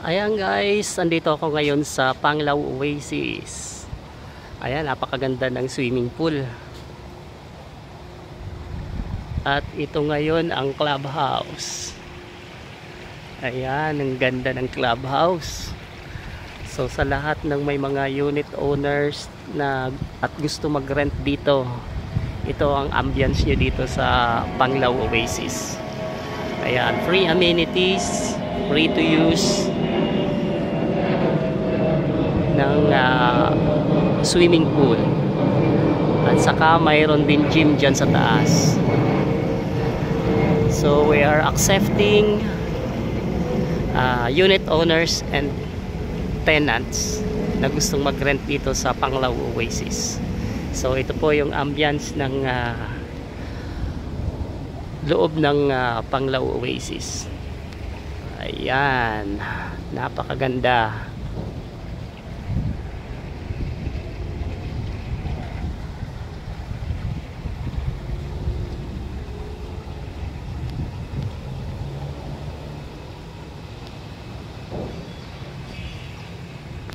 Ayan guys, andito ako ngayon sa Panglao Oasis. Ayan, napakaganda ng swimming pool. At ito ngayon ang clubhouse. Ayan, ang ganda ng clubhouse. So sa lahat ng may mga unit owners na at gusto mag-rent dito, ito ang ambience nyo dito sa Panglao Oasis. Ayan, free amenities, free to use ng swimming pool, at saka mayroon din gym dyan sa taas. So we are accepting unit owners and tenants na gustong mag-rent dito sa Panglao Oasis. So ito po yung ambience ng loob ng Panglao Oasis. Ayan, napakaganda.